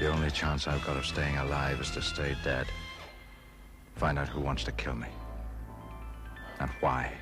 The only chance I've got of staying alive is to stay dead. Find out who wants to kill me. And why.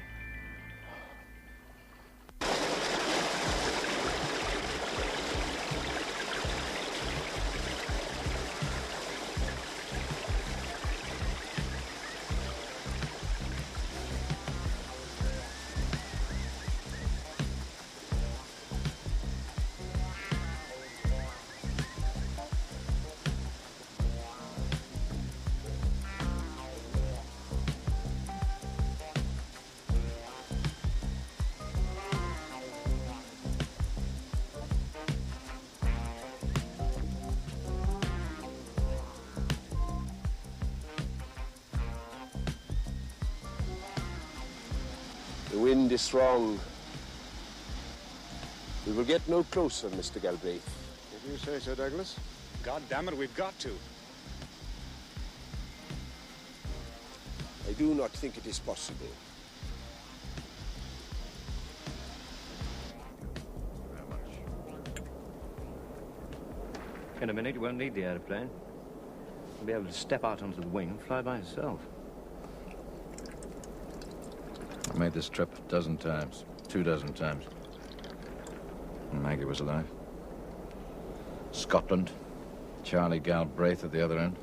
The wind is strong. We will get no closer, Mr. Galbraith. If you say so, Douglas. God damn it, we've got to. I do not think it is possible. Very much. In a minute, you won't need the airplane. You'll be able to step out onto the wing and fly by yourself. I made this trip a dozen times, 24 times. And Maggie was alive. Scotland, Charlie Galbraith at the other end.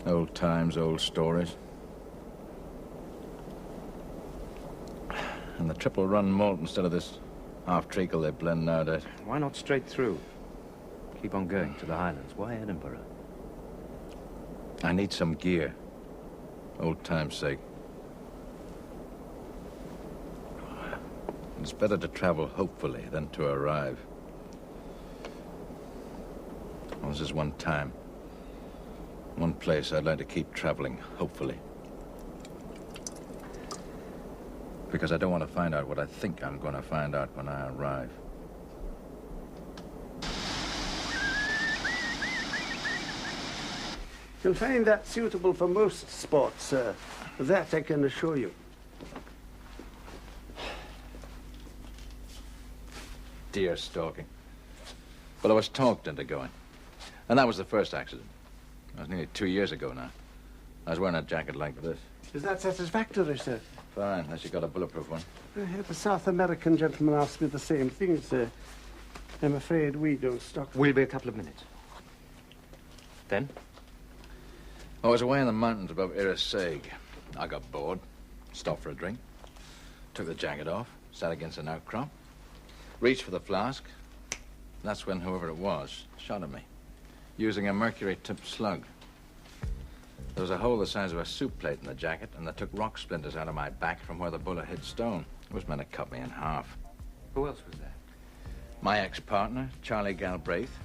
Old times, old stories. And the triple run malt instead of this half treacle they blend nowadays. Why not straight through? Keep on going to the Highlands. Why Edinburgh? I need some gear. Old time's sake. It's better to travel hopefully than to arrive. Well, this is one time. One place I'd like to keep traveling hopefully. Because I don't want to find out what I think I'm going to find out when I arrive. You'll find that suitable for most sports, sir. That I can assure you. Deer stalking. But I was talked into going. And that was the first accident. That was nearly 2 years ago now. I was wearing a jacket like this. Is that satisfactory, sir? Fine, unless you got a bulletproof one. I had the South American gentleman ask me the same thing, sir. I'm afraid we don't stock. We'll be a couple of minutes. Then? I was away in the mountains above Irisag. I got bored, stopped for a drink, took the jacket off, sat against an outcrop, reached for the flask. That's when whoever it was shot at me, using a mercury-tipped slug. There was a hole the size of a soup plate in the jacket, and they took rock splinters out of my back from where the bullet hit stone. It was meant to cut me in half. Who else was there? My ex-partner, Charlie Galbraith,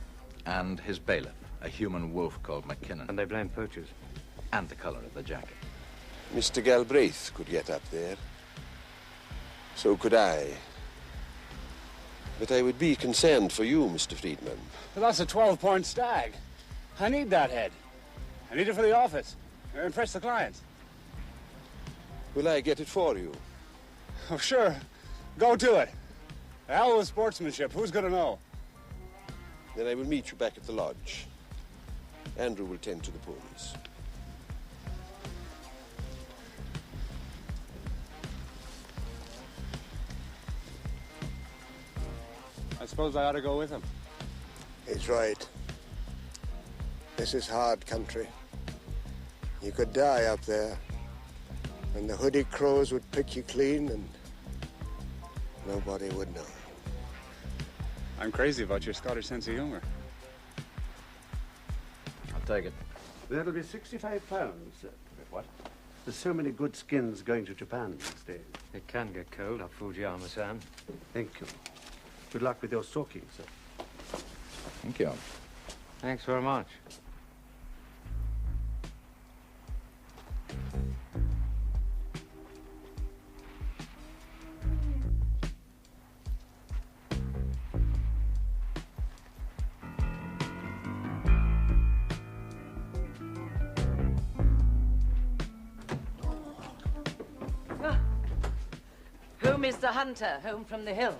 and his bailiff, a human wolf called McKinnon. And they blamed poachers. And the color of the jacket. Mr. Galbraith could get up there. So could I. But I would be concerned for you, Mr. Friedman. Well, that's a 12-point stag. I need that head. I need it for the office. Impress the clients. Will I get it for you? Oh, sure. Go to it. The hell with sportsmanship. Who's going to know? Then I will meet you back at the lodge. Andrew will tend to the ponies. I suppose I ought to go with him. He's right. This is hard country. You could die up there. And the hooded crows would pick you clean and nobody would know. I'm crazy about your Scottish sense of humor. I'll take it. That'll be 65 pounds, sir. What? There's so many good skins going to Japan these days. It can get cold up Fujiyama-san. Thank you. Good luck with your stalking, sir. Thank you. Thanks very much. Home is the hunter, home from the hill.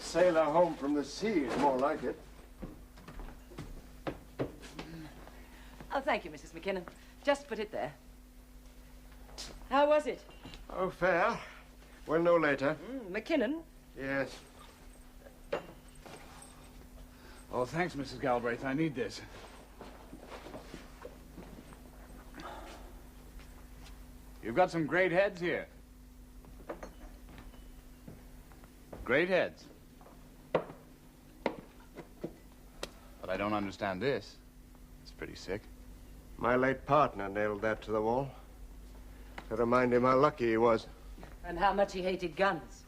Sailor home from the sea is more like it. Oh, thank you, Mrs. McKinnon. Just put it there. How was it? Oh, fair. We'll know later. McKinnon? Yes. Oh, thanks, Mrs. Galbraith. I need this. You've got some great heads here. Great heads. But I don't understand this. It's pretty sick. My late partner nailed that to the wall. To remind him how lucky he was. And how much he hated guns.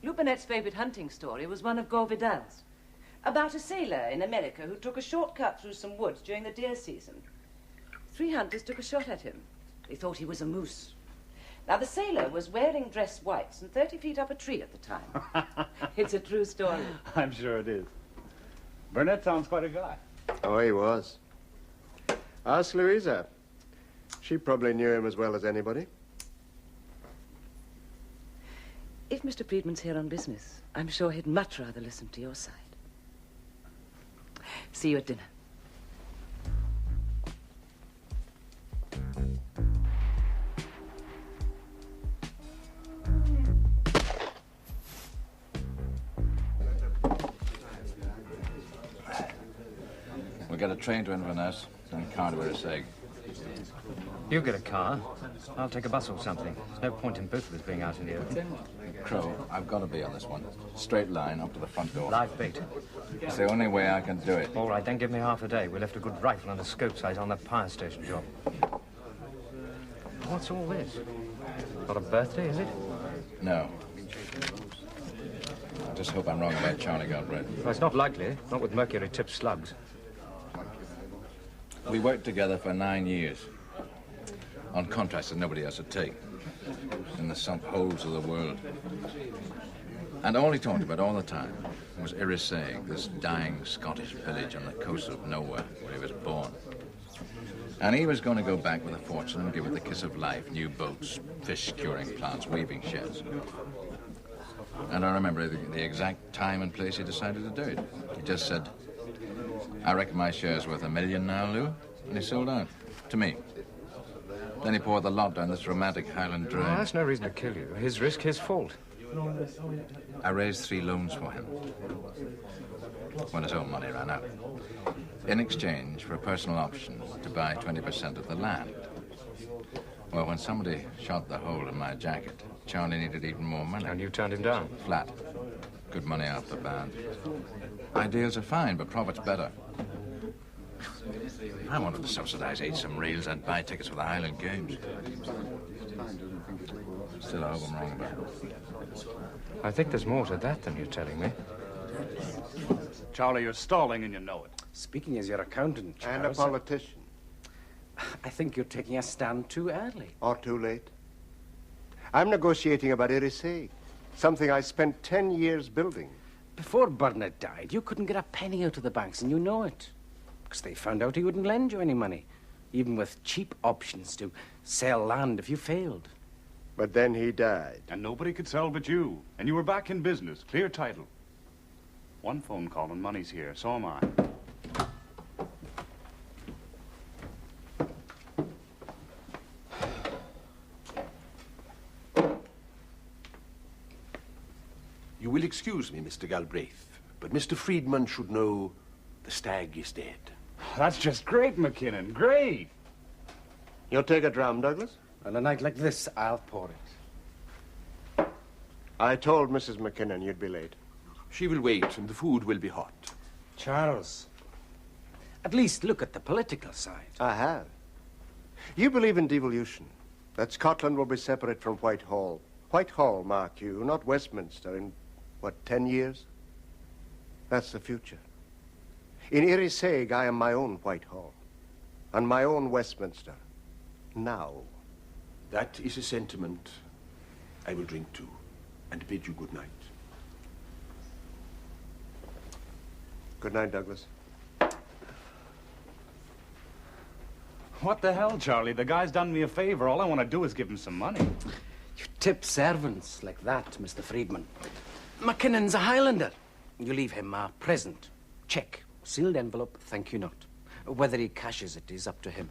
Burnnett's favorite hunting story was one of Gore Vidal's. About a sailor in America who took a shortcut through some woods during the deer season. 3 hunters took a shot at him. They thought he was a moose. Now, the sailor was wearing dress whites and 30 feet up a tree at the time. It's a true story. I'm sure it is. Burnett sounds quite a guy. Oh, he was. Ask Louisa. She probably knew him as well as anybody. If Mr. Friedman's here on business, I'm sure he'd much rather listen to your side. See you at dinner. We'll get a train to Inverness and a car to Irisig. You get a car. I'll take a bus or something. There's no point in both of us being out in the open. Crow, I've got to be on this one. Straight line up to the front door. Live bait. It's the only way I can do it. All right, then give me half a day. We left a good rifle and a scope sight on that fire station job. What's all this? Not a birthday, is it? No. I just hope I'm wrong about Charlie Galbraith. Well, it's not likely. Not with mercury-tipped slugs. We worked together for 9 years. On contracts that nobody else would take. In the sunk holes of the world. And all he talked about all the time was Irisig, this dying Scottish village on the coast of nowhere where he was born. And he was going to go back with a fortune and give it the kiss of life. New boats, fish curing plants, weaving sheds. And I remember the exact time and place he decided to do it. He just said, I reckon my share's worth $1 million now, Lou. And he sold out. To me. Then he poured the lot down this romantic Highland drain. Well, that's no reason to kill you. His risk, his fault. I raised 3 loans for him. When his own money ran out. In exchange for a personal option to buy 20% of the land. Well, when somebody shot the hole in my jacket, Charlie needed even more money. And you turned him down? Flat. Good money off the bat. Ideals are fine, but profit's better. I wanted to subsidize 8 some reels and buy tickets for the Highland Games. Still, I hope I'm wrong about it. I think there's more to that than you're telling me. Charlie, you're stalling and you know it. Speaking as your accountant, Charles, And a politician. I think you're taking a stand too early. Or too late. I'm negotiating about Irisig. Something I spent 10 years building. Before Burnett died, you couldn't get a penny out of the banks, and you know it. Because they found out he wouldn't lend you any money, even with cheap options to sell land if you failed. But then he died. And nobody could sell but you. And you were back in business, clear title. One phone call and money's here, so am I. You will excuse me, Mr. Galbraith, but Mr. Friedman should know the stag is dead. That's just great, McKinnon, great. You'll take a dram, Douglas? On a night like this, I'll pour it. I told Mrs. McKinnon you'd be late. She will wait, and the food will be hot. Charles, at least look at the political side. I have. You believe in devolution, that Scotland will be separate from Whitehall. Whitehall, mark you, not Westminster in, what, 10 years? That's the future. In Irisig, I am my own Whitehall, and my own Westminster. Now. That is a sentiment I will drink to, and bid you good night. Good night, Douglas. What the hell, Charlie? The guy's done me a favor. All I want to do is give him some money. You tip servants like that, Mr. Friedman. McKinnon's a Highlander. You leave him a present. Check. Sealed envelope, thank you not. Whether he cashes it is up to him.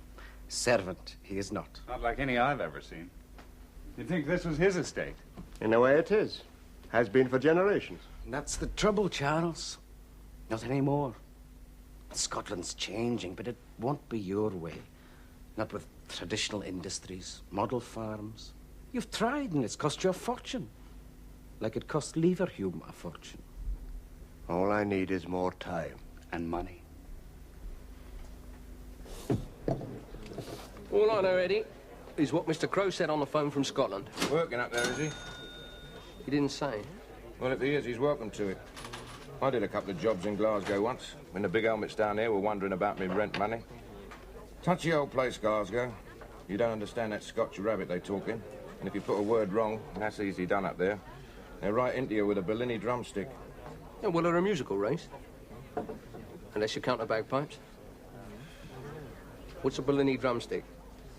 Servant, he is not. Not like any I've ever seen. You'd think this was his estate. In a way it is. Has been for generations. That's the trouble, Charles. Not anymore. Scotland's changing, but it won't be your way. Not with traditional industries, model farms. You've tried and it's cost you a fortune. Like it cost Leverhulme a fortune. All I need is more time. And money. All I know, Eddie, is what Mr. Crow said on the phone from Scotland. Working up there, is he? He didn't say. Well, if he is, he's welcome to it. I did a couple of jobs in Glasgow once, when the big helmets down here were wondering about me rent money. Touchy old place, Glasgow. You don't understand that Scotch rabbit they talk in. And if you put a word wrong, that's easy done up there. They're right into you with a Bellini drumstick. Yeah, well, they're a musical race. Unless you count the bagpipes. What's a Bellini drumstick?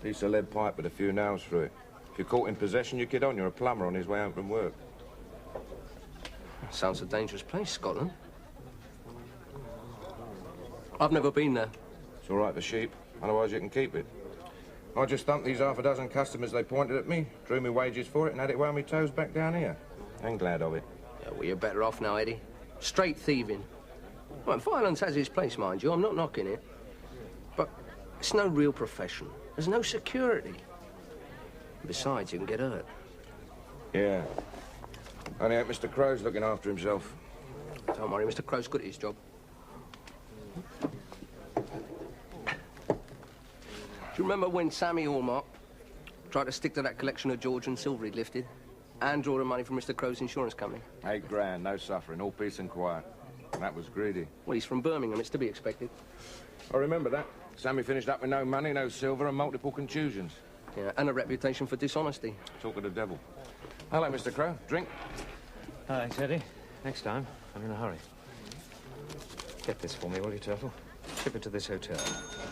Piece of lead pipe with a few nails through it. If you're caught in possession, you kid on, you're a plumber on his way home from work. Sounds a dangerous place, Scotland. I've never been there. It's all right for sheep, otherwise you can keep it. I just thumped these half a dozen customers they pointed at me, drew me wages for it, and had it wound me toes back down here. I'm glad of it. Yeah, well, you're better off now, Eddie. Straight thieving. Well, violence has its place, mind you. I'm not knocking it. But it's no real profession. There's no security. Besides, you can get hurt. Yeah. Only hope Mr. Crow's looking after himself. Don't worry, Mr. Crow's good at his job. Do you remember when Sammy Hallmark tried to stick to that collection of Georgian silver he'd lifted and draw the money from Mr. Crow's insurance company? 8 grand, no suffering, all peace and quiet. That was greedy. Well, he's from Birmingham. It's to be expected. I remember that. Sammy finished up with no money, no silver, and multiple contusions. Yeah, and a reputation for dishonesty. Talk of the devil. Hello, Mr. Crow. Drink? Thanks, Eddie. Next time, I'm in a hurry. Get this for me, will you, Turtle? Ship it to this hotel.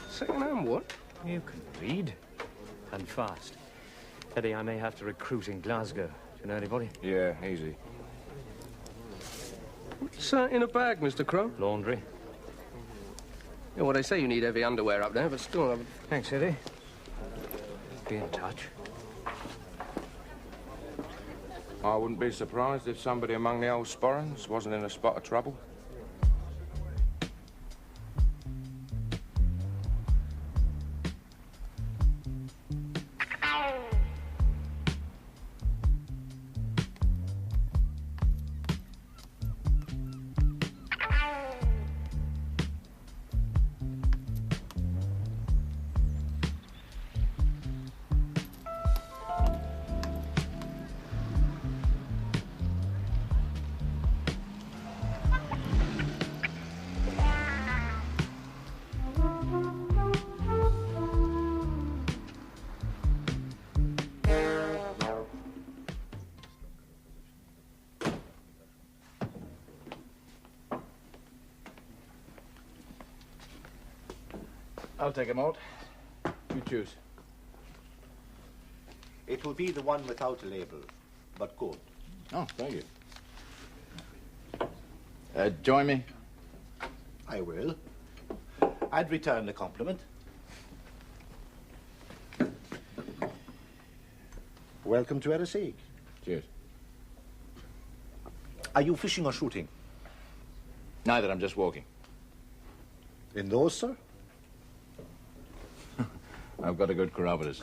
Second-hand what? You can read. And fast. Eddie, I may have to recruit in Glasgow. Do you know anybody? Yeah, easy. What's in a bag, Mr. Crow? Laundry. Yeah, well, they say you need heavy underwear up there, but still... Thanks, Eddie. Be in touch. I wouldn't be surprised if somebody among the old sporrans wasn't in a spot of trouble. I'll take a malt. You choose. It will be the one without a label, but good. Oh, thank you. Join me? I will. I'd return the compliment. Welcome to Erisig. Cheers. Are you fishing or shooting? Neither, I'm just walking. In those, sir? I've got a good chronometers.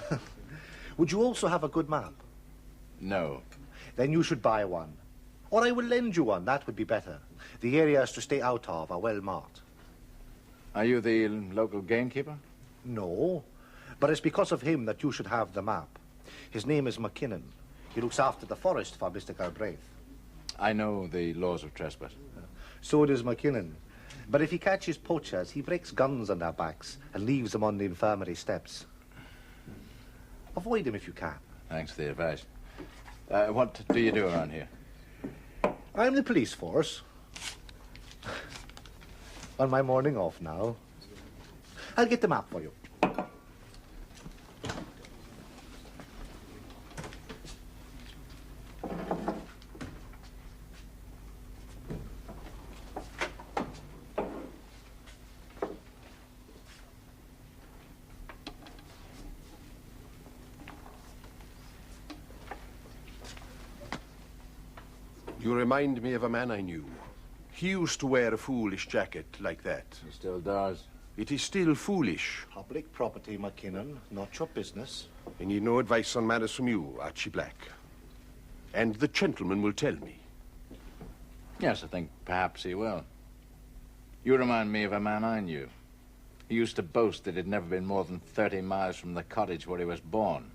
Would you also have a good map? No. Then you should buy one. Or I will lend you one, that would be better. The areas to stay out of are well marked. Are you the local gamekeeper? No, but it's because of him that you should have the map. His name is McKinnon. He looks after the forest for Mr. Galbraith. I know the laws of trespass. So does McKinnon. But if he catches poachers, he breaks guns on their backs and leaves them on the infirmary steps. Avoid him if you can. Thanks for the advice. What do you do around here? I'm the police force. On my morning off now. I'll get the map for you. You remind me of a man I knew. He used to wear a foolish jacket like that. He still does. It is still foolish. Public property, McKinnon, not your business. I need no advice on matters from you, Archie Black. And the gentleman will tell me. Yes, I think perhaps he will. You remind me of a man I knew. He used to boast that he'd never been more than 30 miles from the cottage where he was born.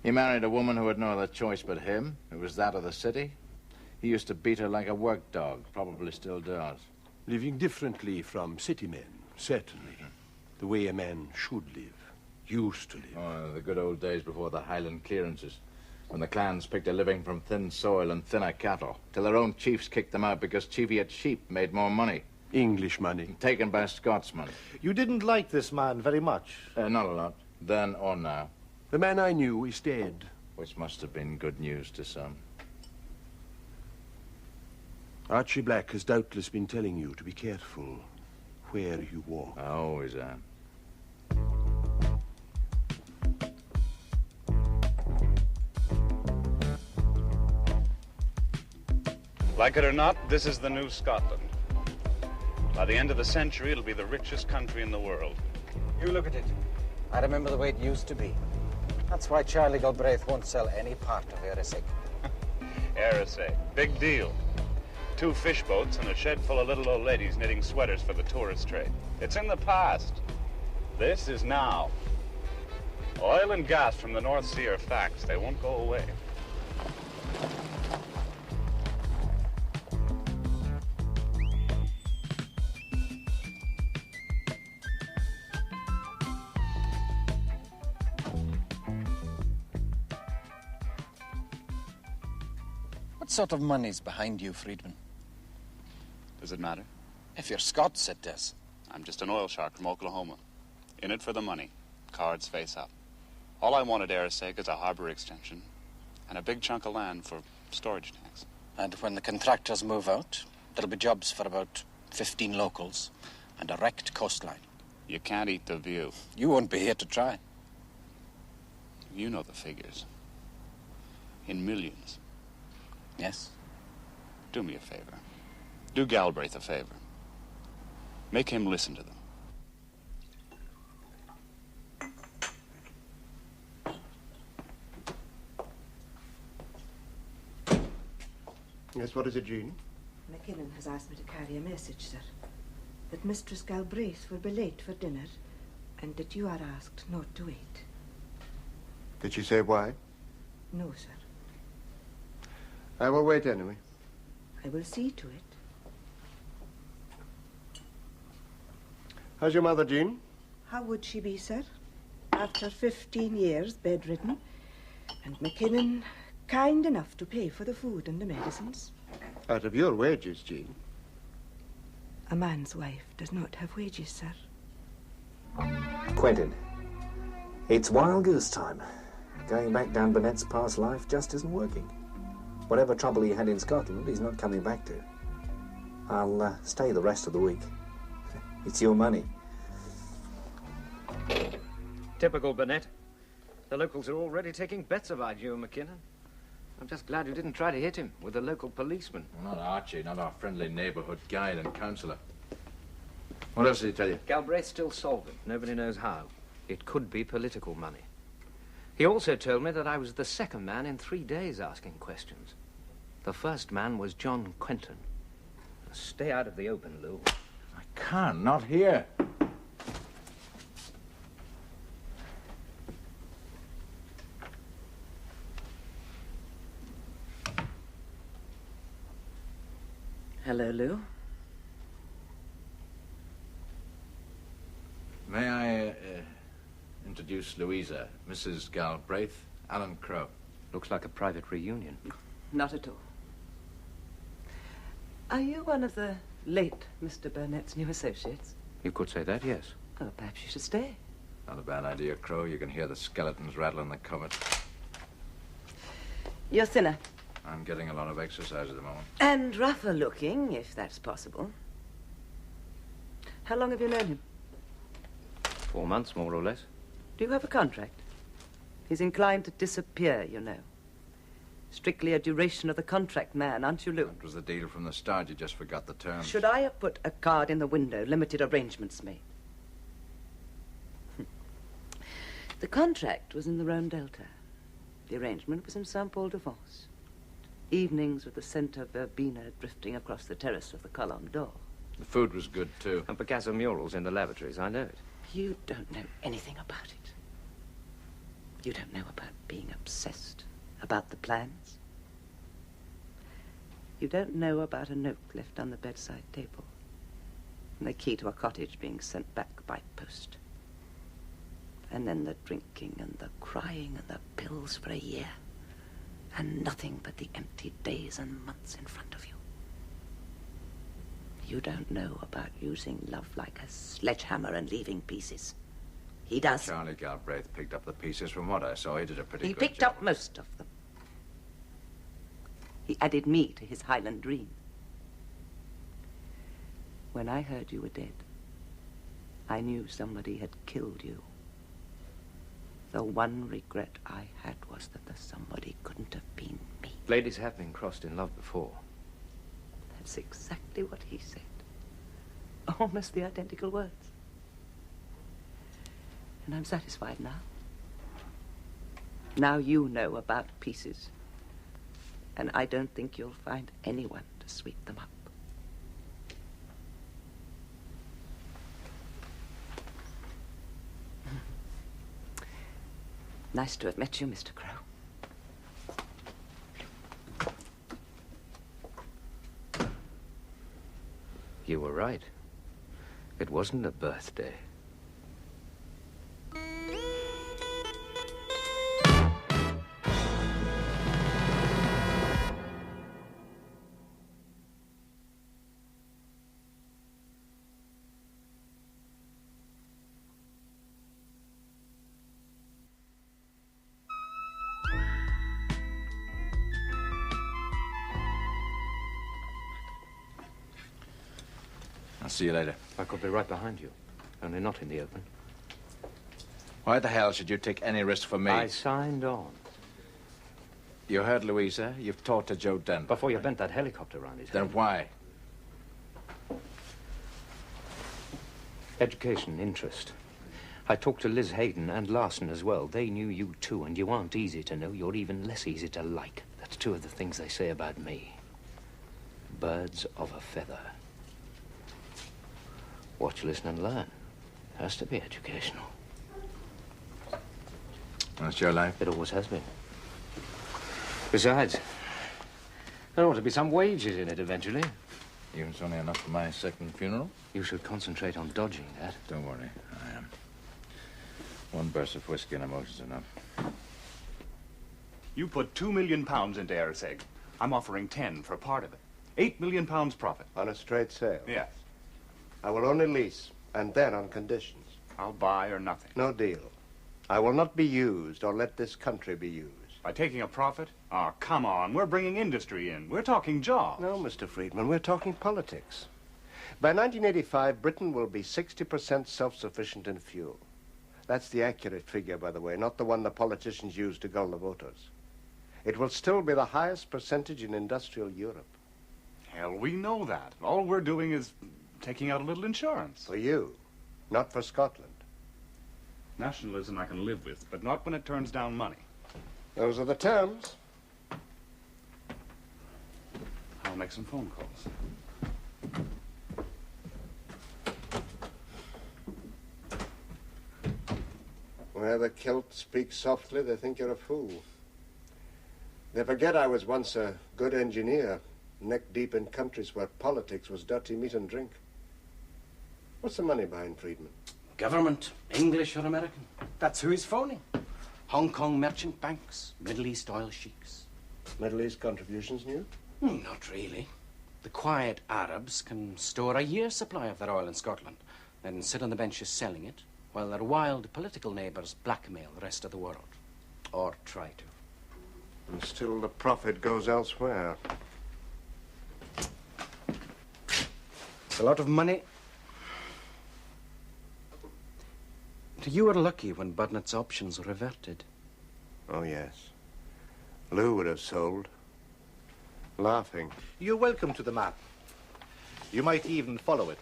He married a woman who had no other choice but him. It was that of the city. He used to beat her like a work dog, probably still does. Living differently from city men, certainly. The way a man should live, used to live. Oh, the good old days before the Highland clearances, when the clans picked a living from thin soil and thinner cattle, till their own chiefs kicked them out because Cheviot sheep made more money. English money. Taken by Scotsmen. You didn't like this man very much? Not a lot, then or now. The man I knew is dead. Which must have been good news to some. Archie Black has doubtless been telling you to be careful where you walk. I always am. Like it or not, this is the new Scotland. By the end of the century, it'll be the richest country in the world. You look at it. I remember the way it used to be. That's why Charlie Galbraith won't sell any part of Erisig. Erisig, big deal. 2 fish boats and a shed full of little old ladies knitting sweaters for the tourist trade. It's in the past. This is now. Oil and gas from the North Sea are facts. They won't go away. What sort of money's behind you, Friedman? Does it matter? If you're Scots, it does. I'm just an oil shark from Oklahoma. In it for the money. Cards face up. All I want at Erisig is a harbor extension and a big chunk of land for storage tanks. And when the contractors move out, there'll be jobs for about 15 locals and a wrecked coastline. You can't eat the view. You won't be here to try. You know the figures. In millions. Yes? Do me a favor. Do Galbraith a favor. Make him listen to them. Yes, what is it, Jean? McKinnon has asked me to carry a message, sir. That Mistress Galbraith will be late for dinner, and that you are asked not to wait. Did she say why? No, sir. I will wait anyway. I will see to it. How's your mother, Jean? How would she be, sir? After 15 years bedridden, and McKinnon kind enough to pay for the food and the medicines. Out of your wages, Jean. A man's wife does not have wages, sir. Quentin, it's wild goose time. Going back down Burnett's past life just isn't working. Whatever trouble he had in Scotland, he's not coming back to. I'll stay the rest of the week. It's your money. Typical Burnett. The locals are already taking bets about you and McKinnon. I'm just glad you didn't try to hit him with a local policeman. Well, not Archie, not our friendly neighborhood guide and counselor. What else did he tell you? Galbraith's still solvent. Nobody knows how. It could be political money. He also told me that I was the second man in 3 days asking questions. The first man was John Quentin. Stay out of the open, Lou. I can't, not here. Hello, Lou. May I introduce Louisa, Mrs. Galbraith, Alan Crowe. Looks like a private reunion. Not at all. Are you one of the late Mr. Burnett's new associates? You could say that, yes. Oh, perhaps you should stay. Not a bad idea, Crowe. You can hear the skeletons rattle in the cupboard. You're thinner. I'm getting a lot of exercise at the moment. And rougher looking, if that's possible. How long have you known him? 4 months, more or less. Do you have a contract? He's inclined to disappear, you know. Strictly a duration of the contract man, aren't you, Lou? That was the deal from the start. You just forgot the terms. Should I have put a card in the window, limited arrangements made? The contract was in the Rhone Delta. The arrangement was in Saint-Paul-de-Vence. Evenings with the scent of verbena drifting across the terrace of the Colin d'Or. The food was good, too. And Picasso murals in the lavatories, I know it. You don't know anything about it. You don't know about being obsessed, about the plans. You don't know about a note left on the bedside table, and the key to a cottage being sent back by post. And then the drinking and the crying and the pills for a year, and nothing but the empty days and months in front of you. You don't know about using love like a sledgehammer and leaving pieces. He does. Charlie Galbraith picked up the pieces. From what I saw, he did a pretty He good picked job. up most of them. He added me to his Highland dream. When I heard you were dead, I knew somebody had killed you. The one regret I had was that the somebody couldn't have been me. Ladies have been crossed in love before. That's exactly what he said. Almost the identical words. And I'm satisfied now. Now you know about pieces. And I don't think you'll find anyone to sweep them up. Nice to have met you, Mr. Crow. You were right. It wasn't a birthday. I'll see you later. I could be right behind you, only not in the open. Why the hell should you take any risk for me? I signed on. You heard Louisa. You've talked to Joe Denver. Before you bent that helicopter around his Then head. why? Education, interest. I talked to Liz Hayden and Larson as well. They knew you too, and you aren't easy to know. You're even less easy to like. That's two of the things they say about me. Birds of a feather. Watch, listen, and learn. Has to be educational. That's your life? It always has been. Besides, there ought to be some wages in it eventually. Even it's only enough for my second funeral? You should concentrate on dodging that. Don't worry, I am. One burst of whiskey and emotion's enough. You put £2 million into Airaseg. I'm offering 10 for part of it. £8 million profit. On a straight sale? Yes. I will only lease, and then on conditions. I'll buy or nothing. No deal. I will not be used or let this country be used. By taking a profit? Oh, come on. We're bringing industry in. We're talking jobs. No, Mr. Friedman, we're talking politics. By 1985, Britain will be 60% self-sufficient in fuel. That's the accurate figure, by the way, not the one the politicians use to gull the voters. It will still be the highest percentage in industrial Europe. Hell, we know that. All we're doing is taking out a little insurance. For you, not for Scotland. Nationalism I can live with, but not when it turns down money. Those are the terms. I'll make some phone calls. Where the Celt speaks softly, they think you're a fool. They forget I was once a good engineer, neck-deep in countries where politics was dirty meat and drink. What's the money behind Friedman? Government, English or American. That's who he's phoning. Hong Kong merchant banks, Middle East oil sheiks. Middle East contributions new? Not really. The quiet Arabs can store a year's supply of their oil in Scotland, then sit on the benches selling it, while their wild political neighbours blackmail the rest of the world. Or try to. And still the profit goes elsewhere. It's a lot of money. You were lucky when Burnett's options reverted. Oh, yes. Lou would have sold. Laughing. You're welcome to the map. You might even follow it.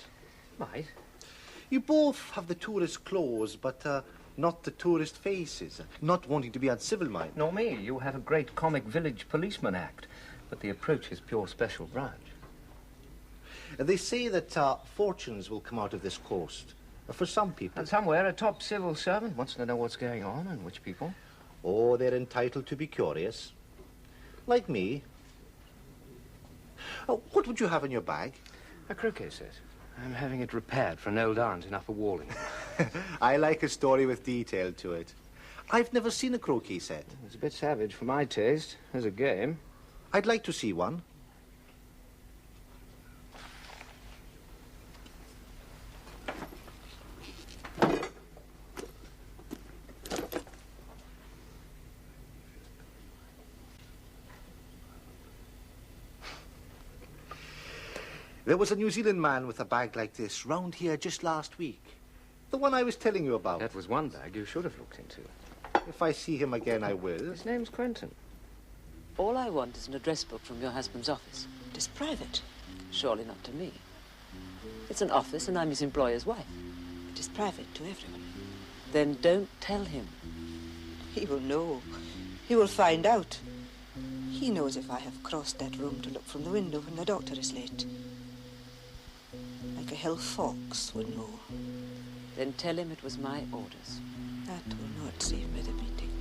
Might? You both have the tourist clothes, but not the tourist faces. Not wanting to be uncivil, mind. Nor me. You have a great comic village policeman act, but the approach is pure special branch. They say that fortunes will come out of this coast. For some people. And somewhere a top civil servant wants to know what's going on and which people. Oh, they're entitled to be curious. Like me. What would you have in your bag? A croquet set. I'm having it repaired for an old aunt in Upper Walling. I like a story with detail to it. I've never seen a croquet set. It's a bit savage for my taste as a game. I'd like to see one. There was a New Zealand man with a bag like this round here just last week. The one I was telling you about. That was one bag you should have looked into. If I see him again, I will. His name's Quentin. All I want is an address book from your husband's office. It is private. Surely not to me. It's an office and I'm his employer's wife. It is private to everyone. Then don't tell him. He will know. He will find out. He knows if I have crossed that room to look from the window when the doctor is late. Like a hell fox would know. Then tell him it was my orders. That will not save me the meeting.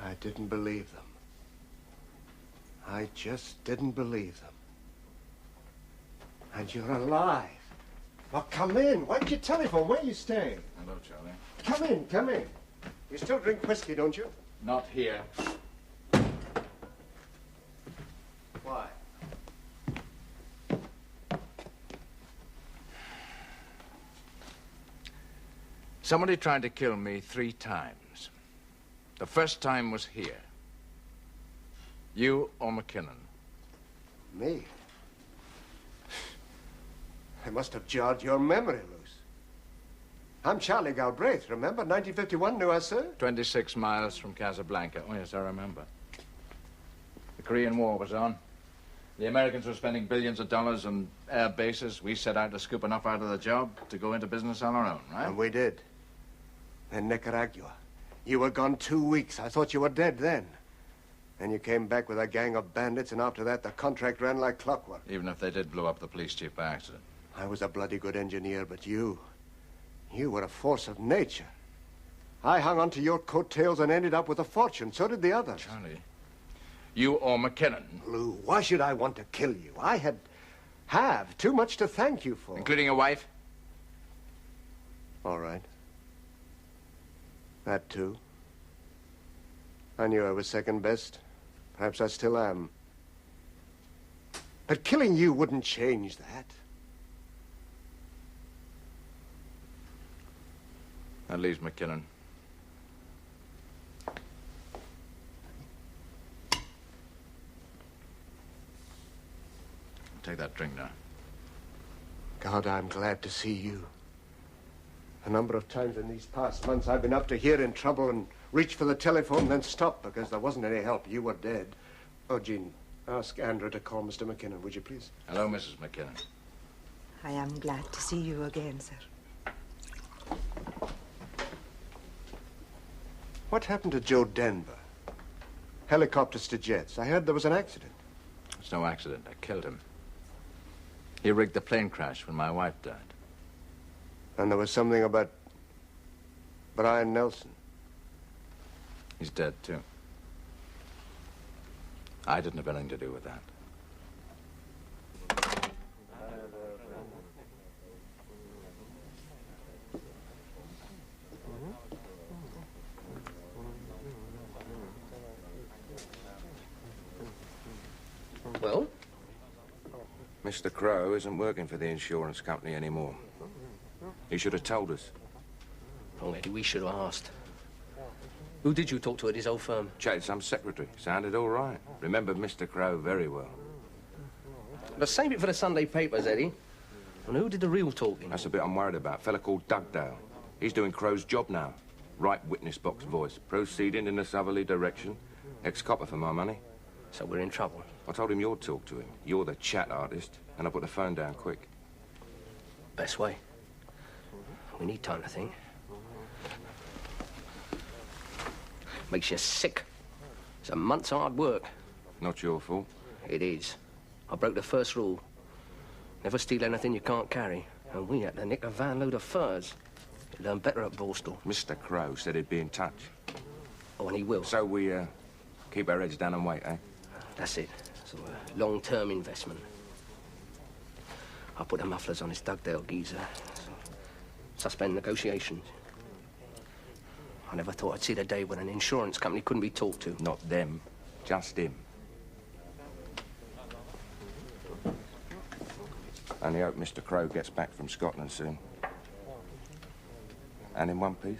I didn't believe them. I just didn't believe them. And you're alive. Well, come in. Why didn't you telephone? Where are you staying? Hello, Charlie. Come in, come in. You still drink whiskey, don't you? Not here. Why? Somebody tried to kill me 3 times. The first time was here. You or McKinnon? Me? I must have jarred your memory loose. I'm Charlie Galbraith, remember? 1951, New Sir? 26 miles from Casablanca. Oh, yes, I remember. The Korean War was on. The Americans were spending billions of dollars on air bases. We set out to scoop enough out of the job to go into business on our own, right? And we did. Then Nicaragua. You were gone 2 weeks. I thought you were dead then. Then you came back with a gang of bandits, and after that, the contract ran like clockwork. Even if they did blow up the police chief by accident. I was a bloody good engineer, but you were a force of nature. I hung on to your coattails and ended up with a fortune. So did the others. Charlie, you or McKinnon. Lou, why should I want to kill you? I have too much to thank you for. Including a wife? All right. That too. I knew I was second best. Perhaps I still am. But killing you wouldn't change that. That leaves McKinnon. Take that drink now. God, I'm glad to see you. A number of times in these past months, I've been up to here in trouble and reached for the telephone, then stopped because there wasn't any help. You were dead. Oh, Jean, ask Andrew to call Mr. McKinnon, would you please? Hello, Mrs. McKinnon. I am glad to see you again, sir. What happened to Joe Denver? Helicopters to jets. I heard there was an accident. It's no accident. I killed him. He rigged the plane crash when my wife died. And there was something about Brian Nelson. He's dead, too. I didn't have anything to do with that. Well? Mr. Crow isn't working for the insurance company anymore. He should have told us. Wrong, Eddie. We should have asked. Who did you talk to at his old firm? Chatted some secretary. Sounded all right. Remembered Mr. Crow very well. But save it for the Sunday papers, Eddie. And who did the real talking? That's the bit I'm worried about. A fella called Dugdale. He's doing Crow's job now. Right witness box voice. Proceeding in a southerly direction. Ex-copper for my money. So we're in trouble. I told him you'd talk to him. You're the chat artist. And I put the phone down quick. Best way. We need time to think. Makes you sick. It's a month's hard work. Not your fault. It is. I broke the first rule. Never steal anything you can't carry. And we had to nick a van load of furs. You learn better at Borstal. Mr. Crow said he'd be in touch. Oh, and he will. So we, keep our heads down and wait, eh? That's it. So a long-term investment. I'll put the mufflers on his Dugdale geezer. So, suspend negotiations. I never thought I'd see the day when an insurance company couldn't be talked to. Not them. Just him. Only hope Mr. Crow gets back from Scotland soon. And in one piece.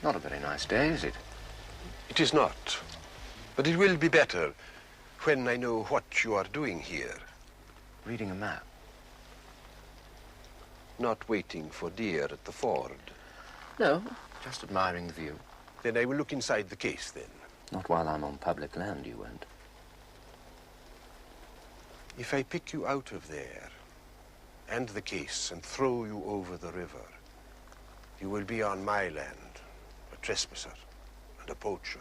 Not a very nice day, is it? It is not. But it will be better when I know what you are doing here. Reading a map. Not waiting for deer at the ford. No, just admiring the view. Then I will look inside the case, then. Not while I'm on public land, you won't. If I pick you out of there, and the case, and throw you over the river, you will be on my land, a trespasser and a poacher.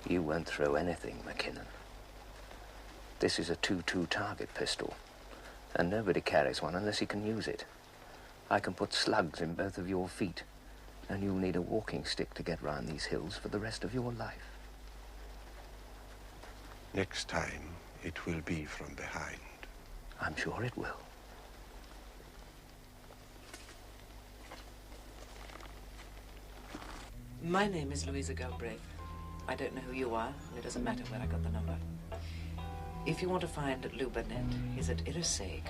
You won't throw anything, McKinnon. This is a 2-2 target pistol, and nobody carries one unless he can use it. I can put slugs in both of your feet, and you'll need a walking stick to get round these hills for the rest of your life. Next time, it will be from behind. I'm sure it will. My name is Louisa Galbraith. I don't know who you are, and it doesn't matter where I got the number. If you want to find Lou Burnett, he's at Irrisaig.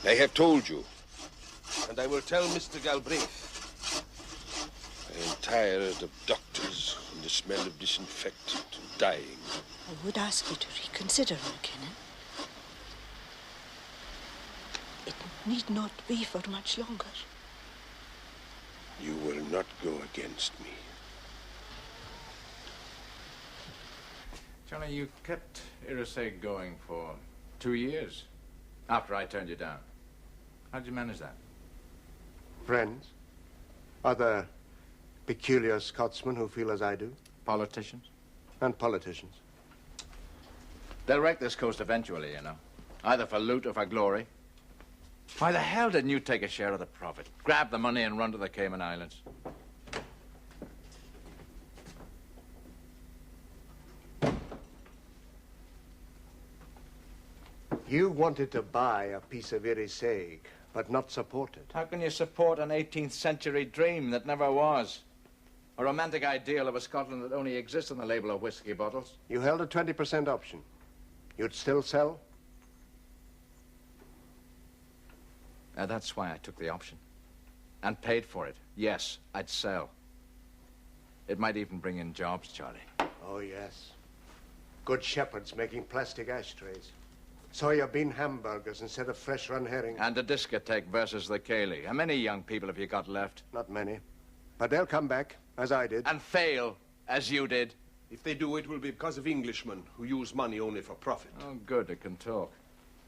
I have told you, and I will tell Mr. Galbraith. I am tired of doctors and the smell of disinfectant and dying. I would ask you to reconsider, McKinnon. It need not be for much longer. You will not go against me. Johnny, you kept Irrisaig going for 2 years after I turned you down. How'd you manage that? Friends? Other peculiar Scotsmen who feel as I do? Politicians? And politicians. They'll wreck this coast eventually, you know. Either for loot or for glory. Why the hell didn't you take a share of the profit? Grab the money and run to the Cayman Islands. You wanted to buy a piece of Irisig, but not support it. How can you support an 18th century dream that never was? A romantic ideal of a Scotland that only exists on the label of whiskey bottles? You held a 20% option. You'd still sell? That's why I took the option. And paid for it. Yes, I'd sell. It might even bring in jobs, Charlie. Oh, yes. Good shepherds making plastic ashtrays. Soya bean hamburgers instead of fresh run herring. And the discotheque versus the ceilidh. How many young people have you got left? Not many. But they'll come back, as I did. And fail, as you did. If they do, it will be because of Englishmen who use money only for profit. Oh, good, it can talk.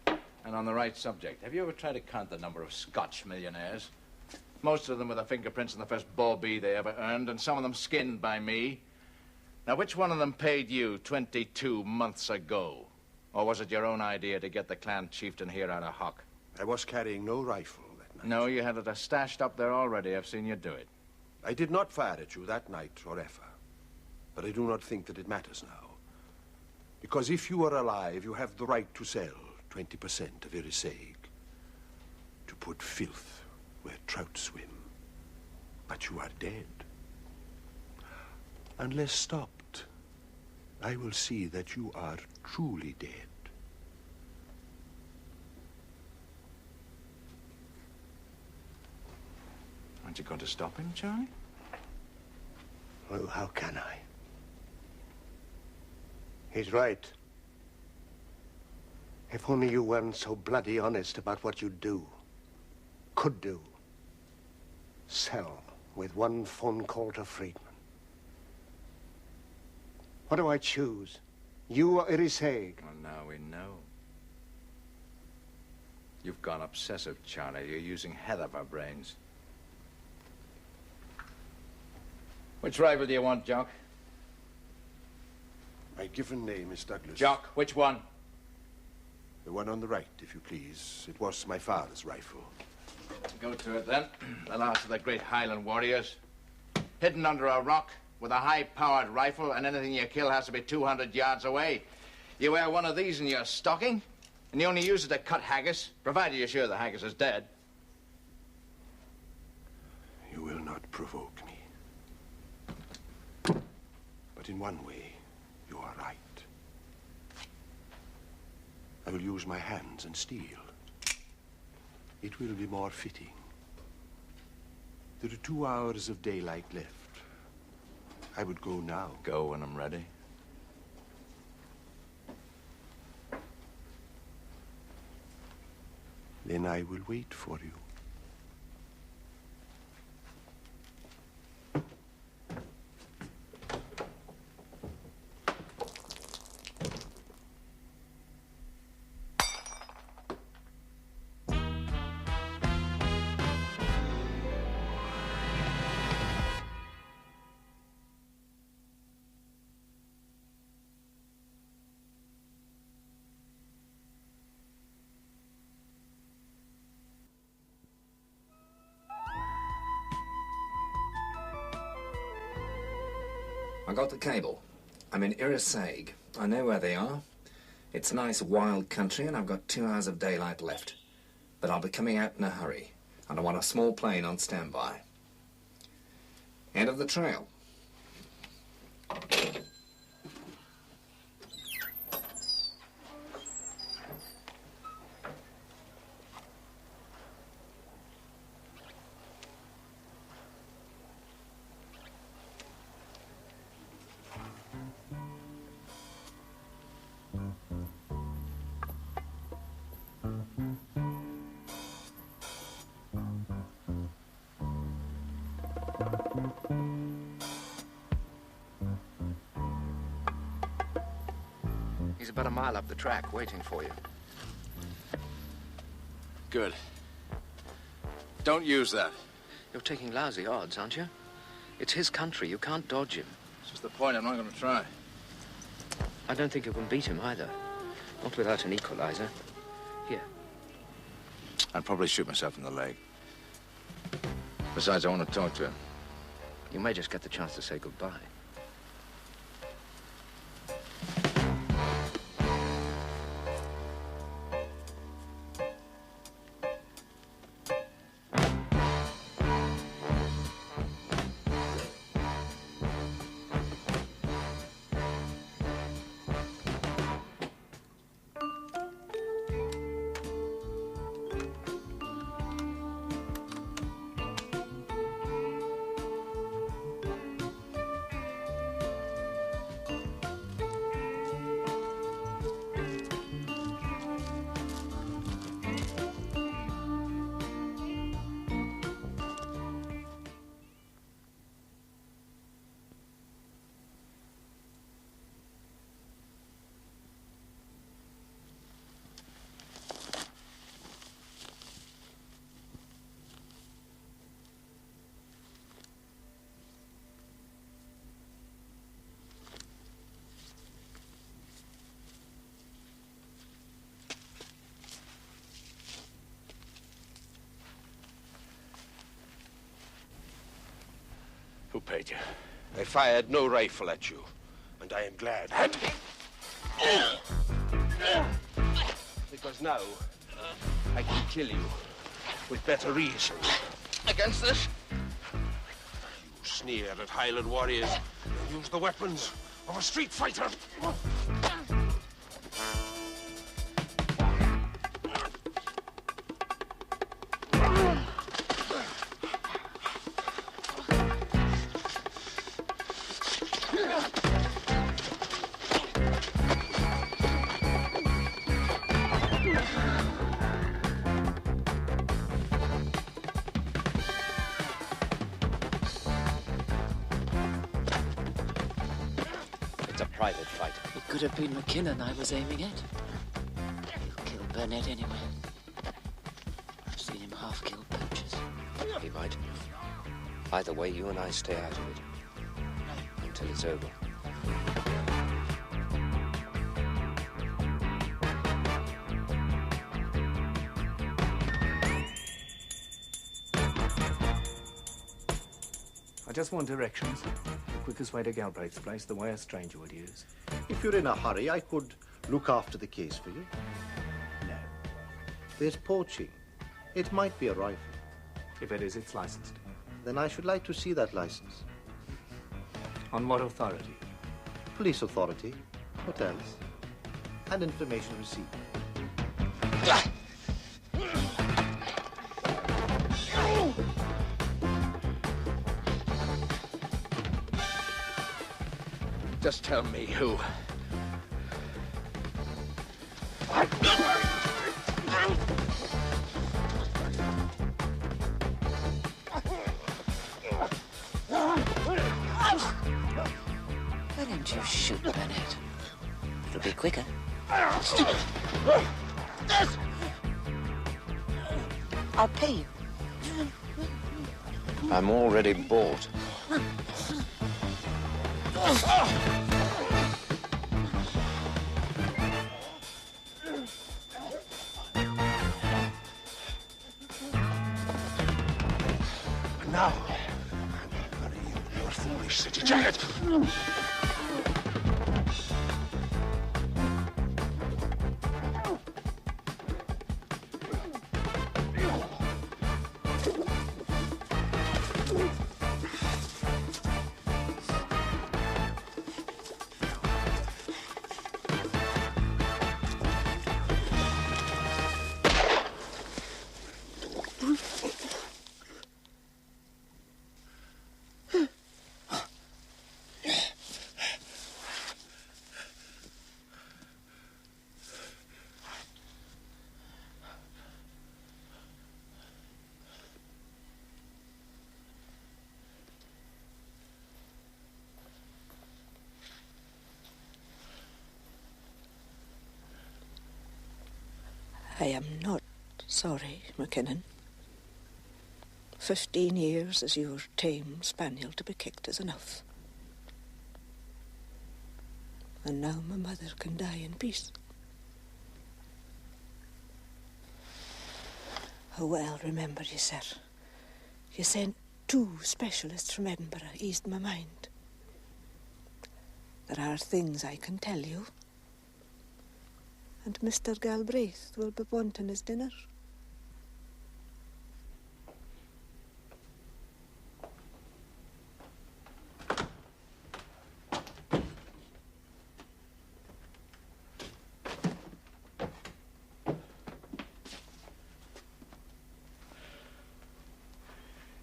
And on the right subject, have you ever tried to count the number of Scotch millionaires? Most of them with their fingerprints on the first bawbee they ever earned, and some of them skinned by me. Now, which one of them paid you 22 months ago? Or was it your own idea to get the clan chieftain here out of hock? I was carrying no rifle that night. No, you had it stashed up there already. I've seen you do it. I did not fire at you that night or ever. But I do not think that it matters now. Because if you are alive, you have the right to sell 20% of Irisig. To put filth where trout swim. But you are dead. Unless stopped, I will see that you are truly dead. Aren't you going to stop him, Charlie? Well, how can I? He's right. If only you weren't so bloody honest about what you'd do. Could do. Sell with one phone call to Friedman. What do I choose? You or Irisig? Well, now we know. You've gone obsessive, Charlie. You're using heather for brains. Which rifle do you want, Jock? My given name is Douglas. Jock, which one? The one on the right, if you please. It was my father's rifle. Go to it, then. The last of the great Highland warriors. Hidden under a rock with a high-powered rifle, and anything you kill has to be 200 yards away. You wear one of these in your stocking, and you only use it to cut haggis, provided you're sure the haggis is dead. You will not provoke me. But in one way, you are right. I will use my hands and steel. It will be more fitting. There are 2 hours of daylight left. I would go now. Go when I'm ready. Then I will wait for you. I got the cable. I'm in Irisig. I know where they are. It's nice wild country and I've got 2 hours of daylight left. But I'll be coming out in a hurry and I want a small plane on standby. End of the trail. He's about a mile up the track, waiting for you. Good. Don't use that. You're taking lousy odds, aren't you? It's his country. You can't dodge him. That's just the point. I'm not going to try. I don't think you can beat him either. Not without an equalizer. Here. I'd probably shoot myself in the leg. Besides, I want to talk to him. You may just get the chance to say goodbye. Who paid you? I fired no rifle at you, and I am glad. Because now I can kill you with better reason. Against this? You sneer at Highland warriors and use the weapons of a street fighter. Private fight. It could have been McKinnon I was aiming at. He'll kill Burnett anyway. I've seen him half-kill poachers. He might. Either way, you and I stay out of it. Until it's over. I just want directions. The quickest way to Galbraith's place, the way a stranger would use. If you're in a hurry, I could look after the case for you. No. There's poaching. It might be a rifle. If it is, it's licensed. Then I should like to see that license. On what authority? Police authority, hotels, and information received. Just tell me who. Why don't you shoot Burnett? It'll be quicker. I'll pay you. I'm already bought. Now, I'm bury you in your foolish city jacket. I am not sorry, McKinnon. 15 years as your tame spaniel to be kicked is enough. And now my mother can die in peace. Oh, well, remember, you said. You sent 2 specialists from Edinburgh, eased my mind. There are things I can tell you. And Mr. Galbraith will be wanting his dinner.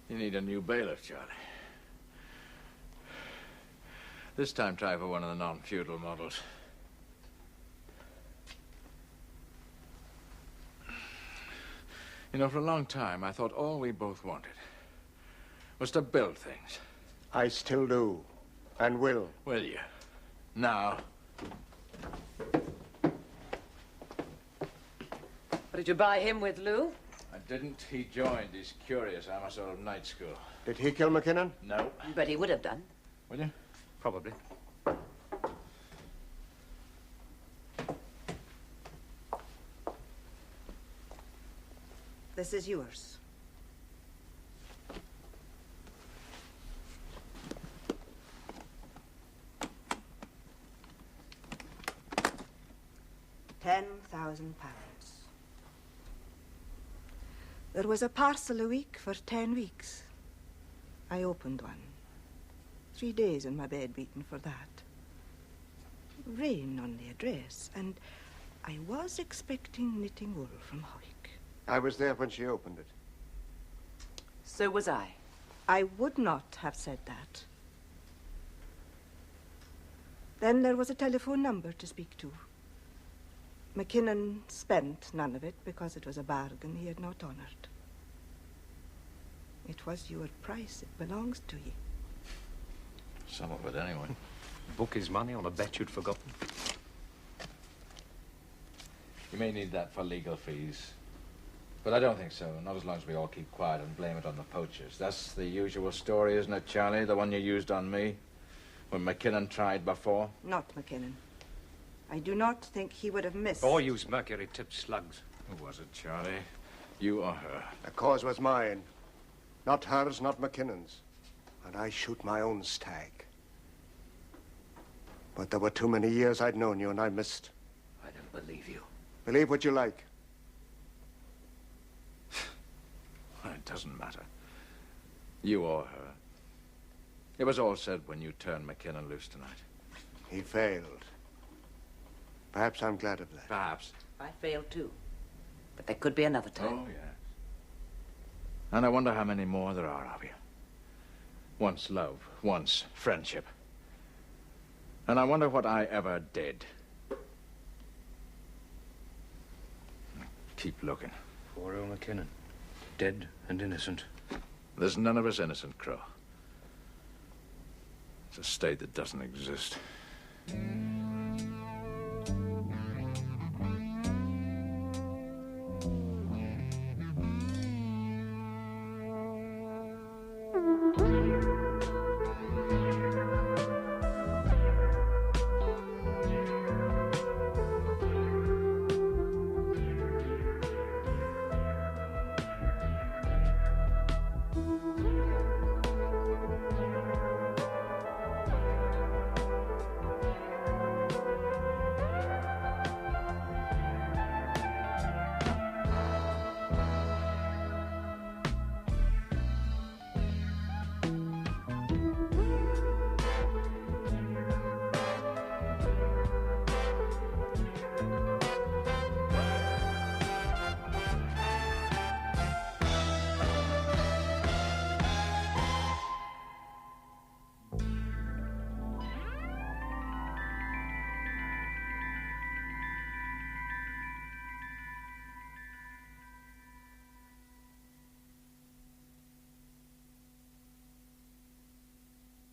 You need a new bailiff, Charlie. This time try for one of the non-feudal models. You know, for a long time, I thought all we both wanted was to build things. I still do, and will. Will you? Now. What did you buy him with, Lou? I didn't. He joined his curious amateur of night school. Did he kill McKinnon? No. But he would have done. Will you? Probably. This is yours. £10,000. There was a parcel a week for 10 weeks. I opened one. 3 days in my bed waiting for that. Rain on the address, and I was expecting knitting wool from Howick. I was there when she opened it. So was I. I would not have said that. Then there was a telephone number to speak to. McKinnon spent none of it because it was a bargain he had not honoured. It was your price. It belongs to ye. Some of it, anyway. Book his money on a bet you'd forgotten. You may need that for legal fees. But I don't think so, not as long as we all keep quiet and blame it on the poachers. That's the usual story, isn't it, Charlie? The one you used on me? When McKinnon tried before? Not McKinnon. I do not think he would have missed. Or used mercury-tipped slugs. Who was it, Charlie? You or her? The cause was mine. Not hers, not McKinnon's. And I shoot my own stag. But there were too many years I'd known you, and I missed. I don't believe you. Believe what you like. It doesn't matter. You or her. It was all said when you turned McKinnon loose tonight. He failed. Perhaps I'm glad of that. Perhaps. I failed too. But there could be another time. Oh, yes. And I wonder how many more there are of you. Once love, once friendship. And I wonder what I ever did. Keep looking. Poor old McKinnon. Dead and innocent. There's none of us innocent, Crow. It's a state that doesn't exist.